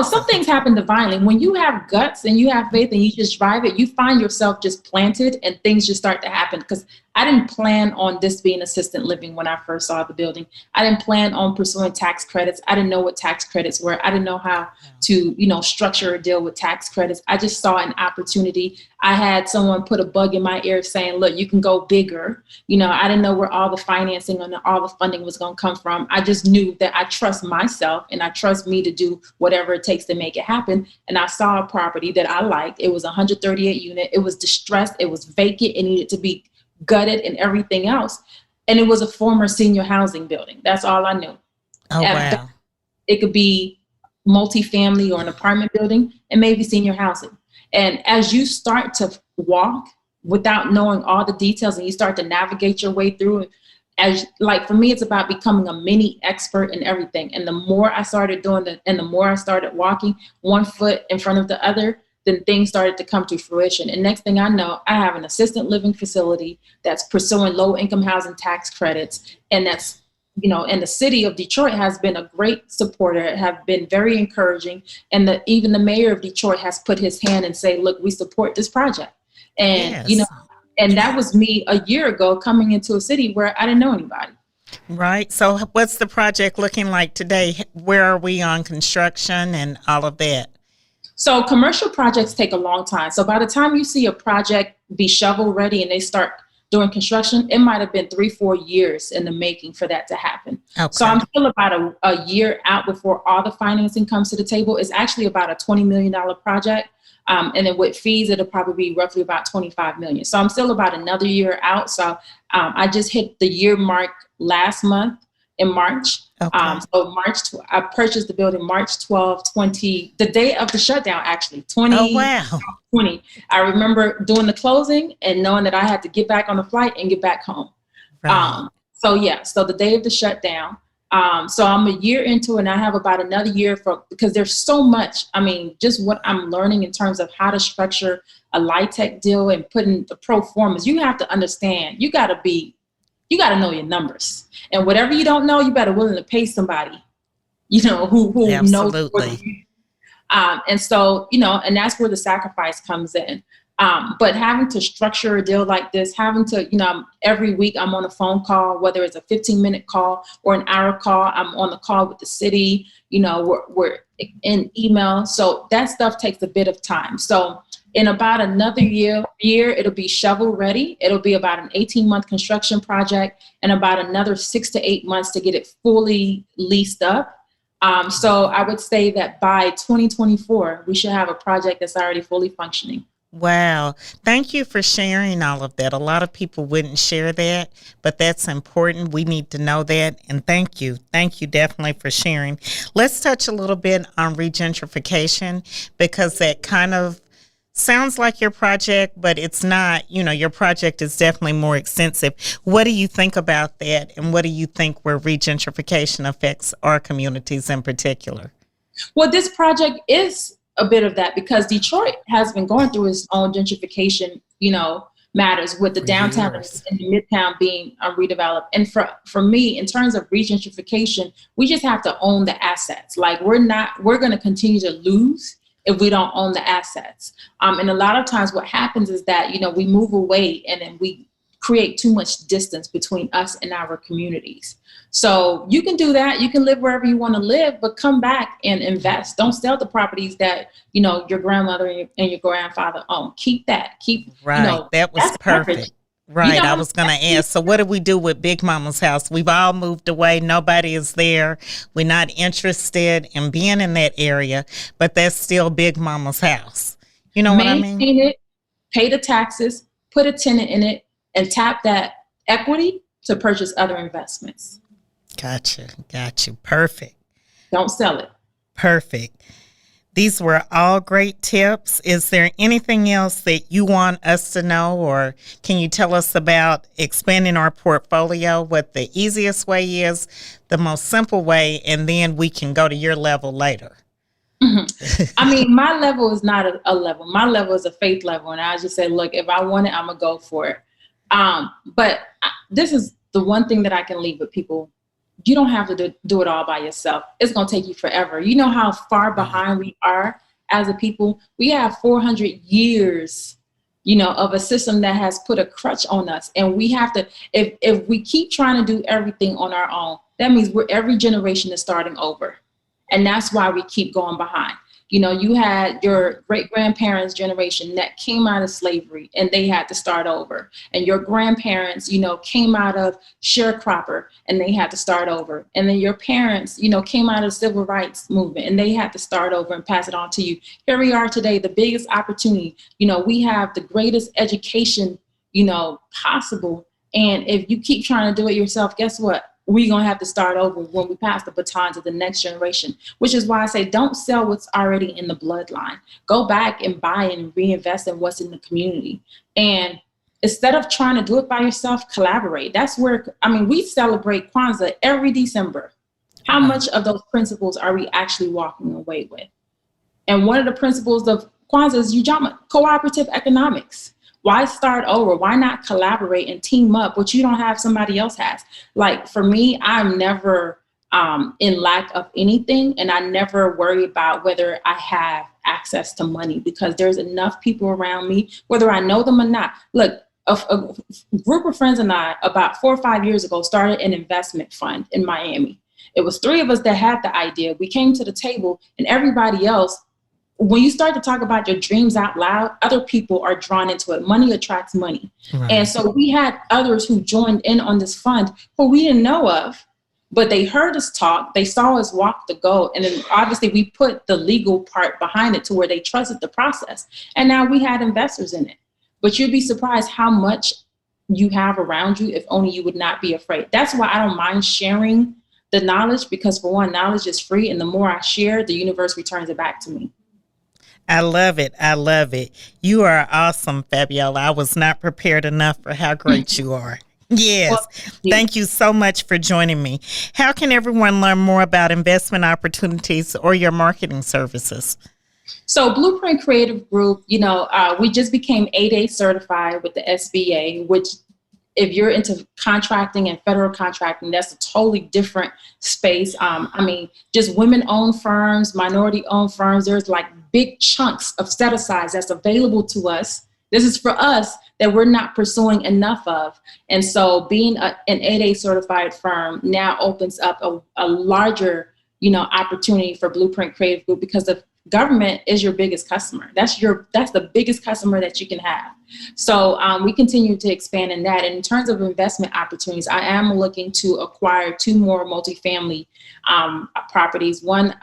Some things happen divinely. When you have guts and you have faith and you just drive it, you find yourself just planted and things just start to happen. Because I didn't plan on this being assistant living when I first saw the building. I didn't plan on pursuing tax credits. I didn't know what tax credits were. I didn't know how to, structure a deal with tax credits. I just saw an opportunity. I had someone put a bug in my ear saying, look, you can go bigger. I didn't know where all the financing and all the funding was going to come from. I just knew that I trust myself and I trust me to do whatever it takes to make it happen. And I saw a property that I liked. It was 138 unit. It was distressed. It was vacant. It needed to be gutted and everything else. And it was a former senior housing building. That's all I knew. Oh, wow. It could be multifamily or an apartment building and maybe senior housing. And as you start to walk without knowing all the details and you start to navigate your way through it, for me, it's about becoming a mini expert in everything. And the more I started doing that and the more I started walking one foot in front of the other, then things started to come to fruition. And next thing I know, I have an assistant living facility that's pursuing low income housing tax credits. And that's, and the city of Detroit has been a great supporter, have been very encouraging. And even the mayor of Detroit has put his hand and say, look, we support this project. And, yes. And that was me a year ago coming into a city where I didn't know anybody. Right. So what's the project looking like today? Where are we on construction and all of that? So commercial projects take a long time. So by the time you see a project be shovel ready and they start doing construction, it might have been 3-4 years in the making for that to happen. Okay. So I'm still about a year out before all the financing comes to the table. It's actually about a $20 million project. And then with fees, it'll probably be roughly about $25 million. So I'm still about another year out. So I just hit the year mark last month in March. Okay. So I purchased the building March 12, the day of the shutdown, actually, 2020. Oh, wow. I remember doing the closing and knowing that I had to get back on the flight and get back home. Right. So the day of the shutdown. So I'm a year into it and I have about another year because there's so much, just what I'm learning in terms of how to structure a LIHTC deal and putting the pro formas. You have to understand, you got to know your numbers. And whatever you don't know, you better willing to pay somebody, who knows. And so, and that's where the sacrifice comes in. But having to structure a deal like this, having to, every week I'm on a phone call, whether it's a 15-minute call or an hour call, I'm on the call with the city, we're in email. So that stuff takes a bit of time. So in about another year, it'll be shovel ready. It'll be about an 18-month construction project and about another 6 to 8 months to get it fully leased up. So I would say that by 2024, we should have a project that's already fully functioning. Wow. Thank you for sharing all of that. A lot of people wouldn't share that, but that's important. We need to know that. And thank you. Thank you definitely for sharing. Let's touch a little bit on regentrification because that kind of sounds like your project, but it's not. Your project is definitely more extensive. What do you think about that? And what do you think where regentrification affects our communities in particular? Well, this project is a bit of that because Detroit has been going through its own gentrification, matters with the downtown and the midtown being redeveloped. And for me, in terms of regentrification, we just have to own the assets. Like we're going to continue to lose if we don't own the assets. And a lot of times what happens is that, we move away and then we create too much distance between us and our communities. So you can do that. You can live wherever you want to live, but come back and invest. Don't sell the properties that, your grandmother and your grandfather owned. Keep that. Right. That was perfect. Right. I was going to ask. So what do we do with Big Mama's house? We've all moved away. Nobody is there. We're not interested in being in that area, but that's still Big Mama's house. You know what I mean? Maintain it, pay the taxes, put a tenant in it, and tap that equity to purchase other investments. Gotcha. Perfect. Don't sell it. Perfect. These were all great tips. Is there anything else that you want us to know, or can you tell us about expanding our portfolio, what the easiest way is, the most simple way, and then we can go to your level later? Mm-hmm. I mean, my level is not a level. My level is a faith level. And I just say, look, if I want it, I'm going to go for it. But this is the one thing that I can leave with people. You don't have to do it all by yourself. It's going to take you forever. You know how far behind we are as a people? We have 400 years, of a system that has put a crutch on us. And we have to, if we keep trying to do everything on our own, that means every generation is starting over. And that's why we keep going behind. You had your great-grandparents' generation that came out of slavery and they had to start over. And your grandparents, came out of sharecropper and they had to start over. And then your parents, came out of the civil rights movement and they had to start over and pass it on to you. Here we are today, the biggest opportunity. We have the greatest education, possible. And if you keep trying to do it yourself, guess what? We're going to have to start over when we pass the baton to the next generation, which is why I say don't sell what's already in the bloodline. Go back and buy and reinvest in what's in the community. And instead of trying to do it by yourself, collaborate. That's where, we celebrate Kwanzaa every December. How much of those principles are we actually walking away with? And one of the principles of Kwanzaa is cooperative economics. Why start over? Why not collaborate and team up what you don't have somebody else has? Like for me, I'm never in lack of anything, and I never worry about whether I have access to money because there's enough people around me, whether I know them or not. Look, a group of friends and I, about 4 or 5 years ago, started an investment fund in Miami. It was 3 of us that had the idea. We came to the table, and everybody else. When you start to talk about your dreams out loud, other people are drawn into it. Money attracts money. Right. And so we had others who joined in on this fund who we didn't know of, but they heard us talk. They saw us walk the go. And then obviously we put the legal part behind it to where they trusted the process. And now we had investors in it. But you'd be surprised how much you have around you if only you would not be afraid. That's why I don't mind sharing the knowledge because for one, knowledge is free. And the more I share, the universe returns it back to me. I love it. You are awesome, Fabiola. I was not prepared enough for how great you are. Yes. Well, thank you so much for joining me. How can everyone learn more about investment opportunities or your marketing services? So Blueprint Creative Group, we just became 8A certified with the SBA, which if you're into contracting and federal contracting, that's a totally different space. Just women-owned firms, minority-owned firms, there's like big chunks of set-asides that's available to us. This is for us that we're not pursuing enough of. And so being an 8A certified firm now opens up a larger, opportunity for Blueprint Creative Group because the government is your biggest customer. That's the biggest customer that you can have. So we continue to expand in that. And in terms of investment opportunities, I am looking to acquire 2 more multifamily properties, one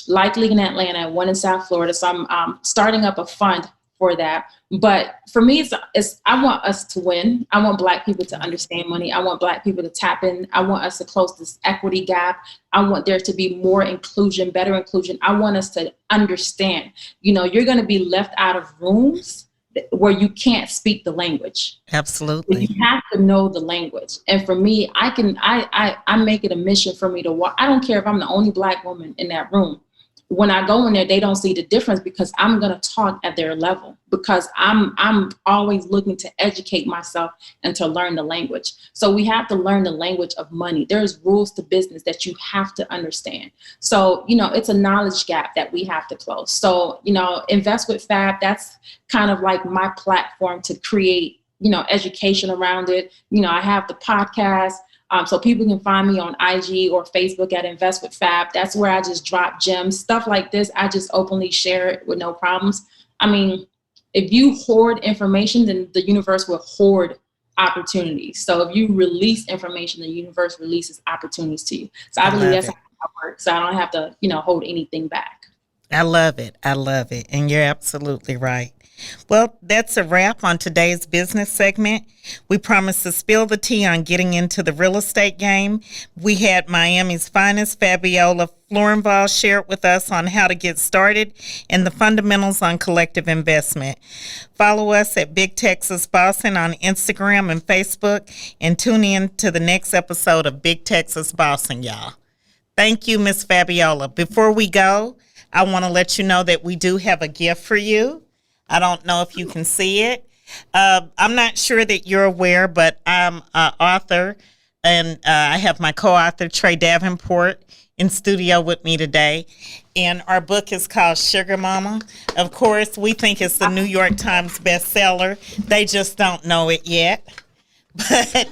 likely in Atlanta, and one in South Florida. So I'm starting up a fund for that. But for me, it's I want us to win. I want Black people to understand money. I want Black people to tap in. I want us to close this equity gap. I want there to be more inclusion, better inclusion. I want us to understand, you're going to be left out of rooms where you can't speak the language. Absolutely. You have to know the language. And for me, I make it a mission for me to walk. I don't care if I'm the only Black woman in that room, when I go in there, they don't see the difference because I'm going to talk at their level, because I'm always looking to educate myself and to learn the language. So we have to learn the language of money. There's rules to business that you have to understand. So, it's a knowledge gap that we have to close. So, Invest with Fab, that's kind of like my platform to create, education around it. I have the podcast. So people can find me on IG or Facebook at Invest with Fab. That's where I just drop gems, stuff like this. I just openly share it with no problems. I mean, if you hoard information, then the universe will hoard opportunities. So if you release information, the universe releases opportunities to you. So I believe that's how it works. So I don't have to, hold anything back. I love it. I love it. And you're absolutely right. Well, that's a wrap on today's business segment. We promised to spill the tea on getting into the real estate game. We had Miami's finest, Fabiola Florinville, share with us on how to get started and the fundamentals on collective investment. Follow us at Big Texas Bossin on Instagram and Facebook, and tune in to the next episode of Big Texas Bossin, y'all. Thank you, Miss Fabiola. Before we go, I want to let you know that we do have a gift for you. I don't know if you can see it. I'm not sure that you're aware, but I'm an author, and I have my co-author, Trey Davenport, in studio with me today. And our book is called Sugar Mama. Of course, we think it's the New York Times bestseller. They just don't know it yet. But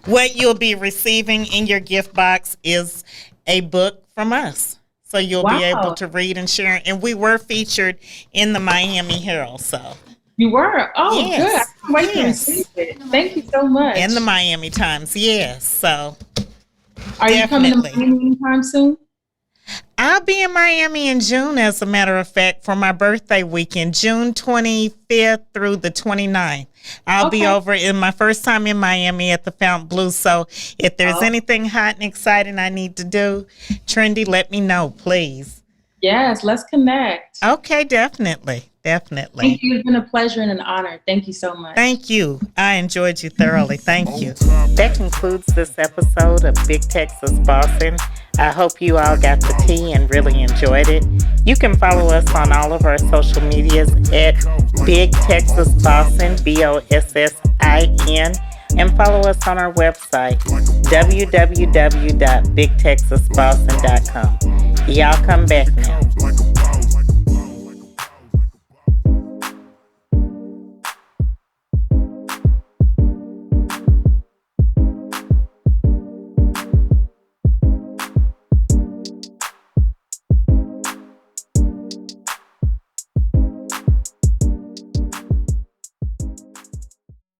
what you'll be receiving in your gift box is a book from us. So you'll be able to read and share. And we were featured in the Miami Herald. So you were? Oh, yes. Good. I can't wait to receive it. Thank you so much. And the Miami Times, yes. So are you coming to Miami anytime soon? I'll be in Miami in June, as a matter of fact, for my birthday weekend, June 25th through the 29th. I'll be over in my first time in Miami at the Fontainebleau. So if there's anything hot and exciting I need to do, Trendy, let me know, please. Yes, let's connect. Okay, definitely. Definitely. Thank you. It's been a pleasure and an honor. Thank you so much. Thank you. I enjoyed you thoroughly. Thank you. That concludes this episode of Big Texas Bossin. I hope you all got the tea and really enjoyed it. You can follow us on all of our social medias at Big Texas Bossin, BOSSIN, and follow us on our website, www.bigtexasbossin.com. Y'all come back now.